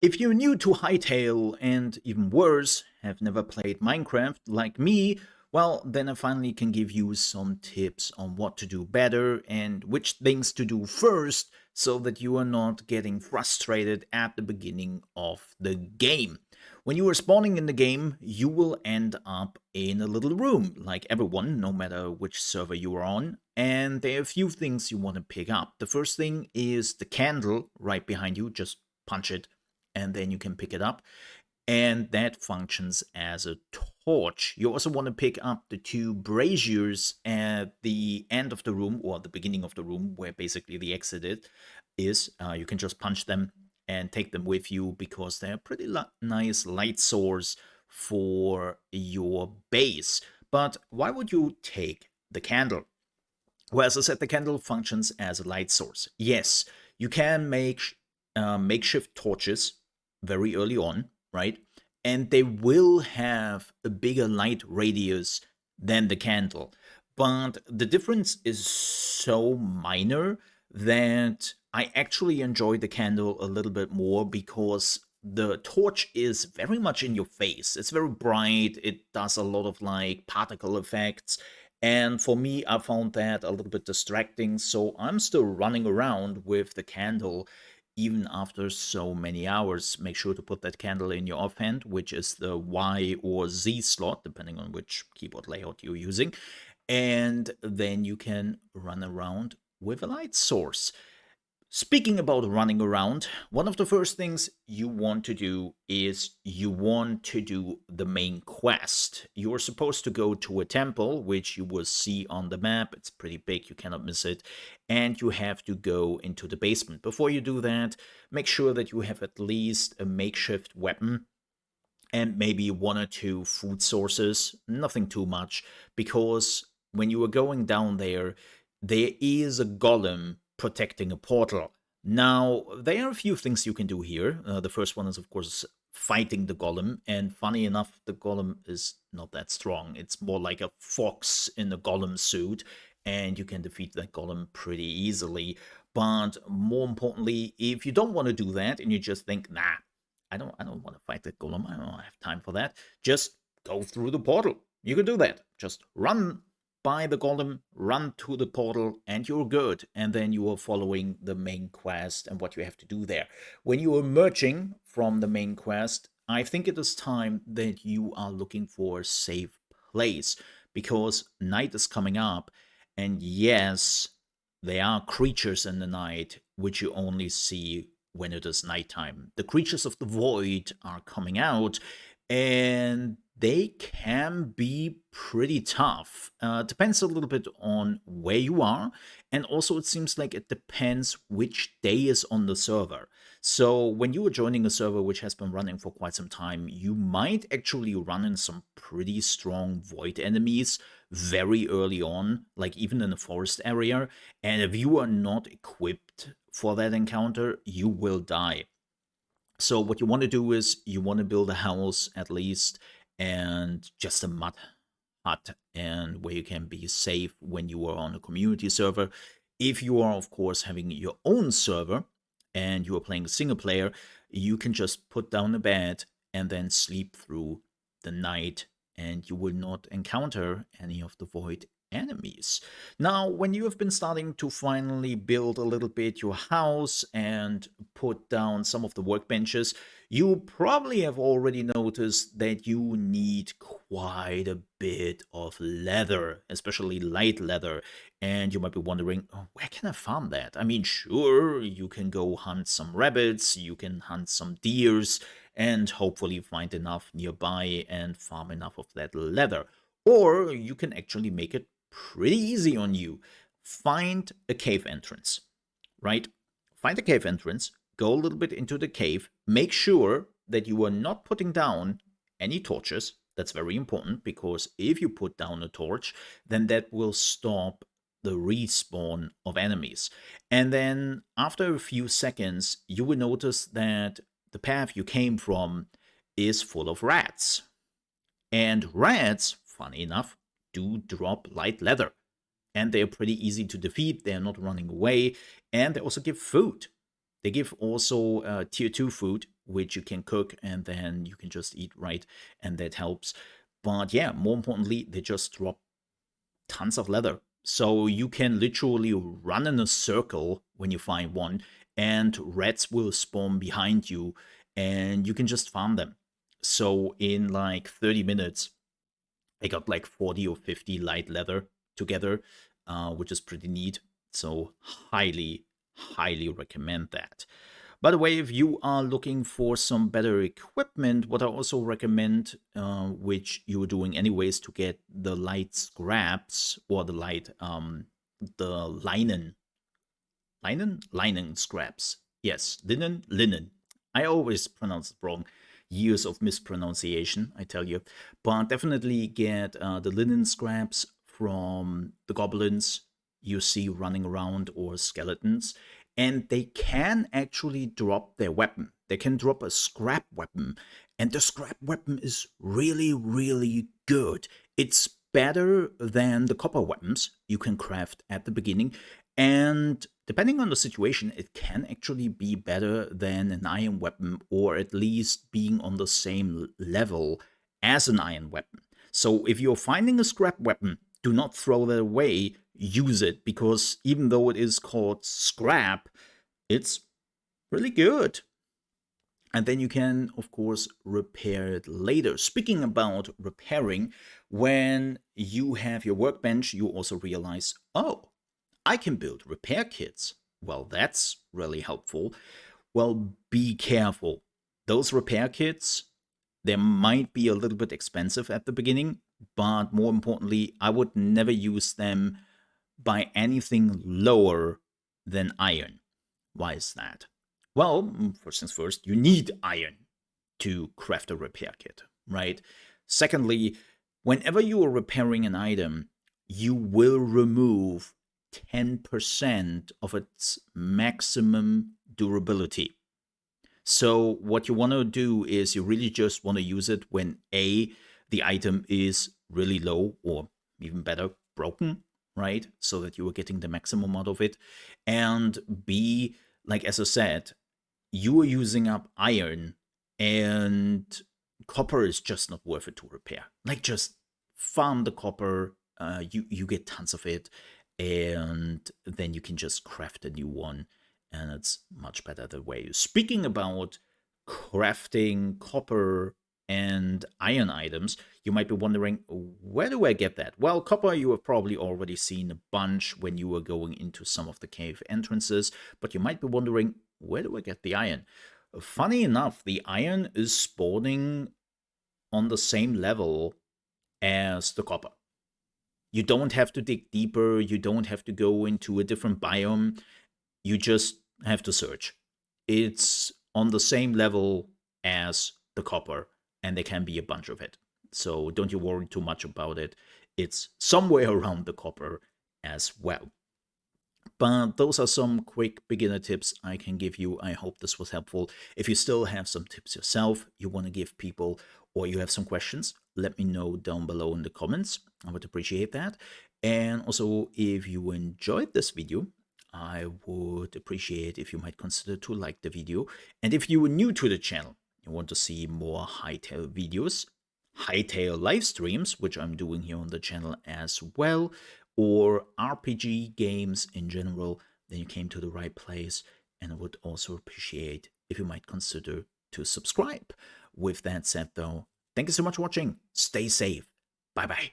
If you're new to Hytale and even worse, have never played Minecraft like me, well, then I finally can give you some tips on what to do better and which things to do first so that you are not getting frustrated at the beginning of the game. When you are spawning in the game, you will end up in a little room, like everyone, no matter which server you are on, and there are a few things you want to pick up. The first thing is the candle right behind you, just punch it and then you can pick it up. And that functions as a torch. You also want to pick up the two braziers at the end of the room or the beginning of the room where basically the exit is. You can just punch them and take them with you because they're a pretty nice light source for your base. But why would you take the candle? Well, as I said, the candle functions as a light source. Yes, you can make makeshift torches very early on, right? And they will have a bigger light radius than the candle. But the difference is so minor that I actually enjoy the candle a little bit more because the torch is very much in your face. It's very bright. It does a lot of like particle effects. And for me, I found that a little bit distracting. So I'm still running around with the candle even after so many hours. Make sure to put that candle in your offhand, which is the Y or Z slot, depending on which keyboard layout you're using. And then you can run around with a light source. Speaking about running around, one of the first things you want to do is you want to do the main quest. You're supposed to go to a temple, which you will see on the map. It's pretty big, you cannot miss it. And you have to go into the basement. Before you do that, make sure that you have at least a makeshift weapon and maybe one or two food sources, nothing too much, because when you are going down there, there is a golem protecting a portal. Now, there are a few things you can do here. The first one is, of course, fighting the golem, and funny enough, the golem is not that strong. It's more like a fox in a golem suit, and you can defeat that golem pretty easily. But more importantly, if you don't want to do that and you just think, nah, I don't want to fight that golem. I don't have time for that. Just go through the portal. You can do that. Just run by the golem, run to the portal, and you're good. And then you are following the main quest and what you have to do there. When you are emerging from the main quest, I think it is time that you are looking for a safe place because night is coming up. And yes, there are creatures in the night which you only see when it is nighttime. The creatures of the void are coming out, and they can be pretty tough. Depends a little bit on where you are, and also it seems like it depends which day is on the server. So when you are joining a server which has been running for quite some time, you might actually run in some pretty strong void enemies very early on, like even in the forest area. And if you are not equipped for that encounter, you will die. So what you want to do is you want to build a house at least and just a mud hut and where you can be safe when you are on a community server. If you are of course having your own server and you are playing a single player, you can just put down a bed and then sleep through the night and you will not encounter any of the void enemies. Now, when you have been starting to finally build a little bit your house and put down some of the workbenches, you probably have already noticed that you need quite a bit of leather, especially light leather. And you might be wondering, oh, where can I farm that? I mean, sure, you can go hunt some rabbits, you can hunt some deers, and hopefully find enough nearby and farm enough of that leather. Or you can actually make it pretty easy on you. Find a cave entrance, right? Find a cave entrance, go a little bit into the cave, make sure that you are not putting down any torches. That's very important because if you put down a torch, then that will stop the respawn of enemies. And then after a few seconds, you will notice that the path you came from is full of rats. And rats, funny enough, do drop light leather. And they're pretty easy to defeat, they're not running away, and they also give food. They give also tier 2 food, which you can cook and then you can just eat, right? And that helps. But yeah, more importantly, they just drop tons of leather. So you can literally run in a circle when you find one, and rats will spawn behind you, and you can just farm them. So in like 30 minutes, I got like 40 or 50 light leather together, which is pretty neat. So highly, highly recommend that. By the way, if you are looking for some better equipment, what I also recommend, which you're doing anyways, to get the light scraps or the linen scraps. Yes, linen. I always pronounce it wrong. Years of mispronunciation, I tell you. But definitely get the linen scraps from the goblins you see running around, or skeletons, and they can actually drop their weapon. They can drop a scrap weapon, and the scrap weapon is really, really good. It's better than the copper weapons you can craft at the beginning, and depending on the situation, it can actually be better than an iron weapon, or at least being on the same level as an iron weapon. So if you're finding a scrap weapon, do not throw that away, use it, because even though it is called scrap, it's really good. And then you can, of course, repair it later. Speaking about repairing, when you have your workbench, you also realize, oh, I can build repair kits. Well, that's really helpful. Well, be careful. Those repair kits, they might be a little bit expensive at the beginning, but more importantly, I would never use them by anything lower than iron. Why is that? Well, first things first, you need iron to craft a repair kit, right? Secondly, whenever you are repairing an item, you will remove 10% of its maximum durability. So what you want to do is you really just want to use it when A, the item is really low, or even better, broken, right? So that you are getting the maximum out of it. And B, like as I said, you are using up iron, and copper is just not worth it to repair. Like, just farm the copper, you get tons of it, and then you can just craft a new one, and it's much better that way. Speaking about crafting copper and iron items, you might be wondering, where do I get that? Well, copper you have probably already seen a bunch when you were going into some of the cave entrances, but you might be wondering, where do I get the iron? Funny enough, the iron is spawning on the same level as the copper. You don't have to dig deeper, you don't have to go into a different biome, you just have to search. It's on the same level as the copper, and there can be a bunch of it. So don't you worry too much about it. It's somewhere around the copper as well. But those are some quick beginner tips I can give you. I hope this was helpful. If you still have some tips yourself you want to give people, or you have some questions, let me know down below in the comments. I would appreciate that. And also, if you enjoyed this video, I would appreciate if you might consider to like the video. And if you are new to the channel, you want to see more Hytale videos, Hytale live streams, which I'm doing here on the channel as well, or RPG games in general, then you came to the right place. And I would also appreciate if you might consider to subscribe. With that said though, thank you so much for watching. Stay safe. Bye bye.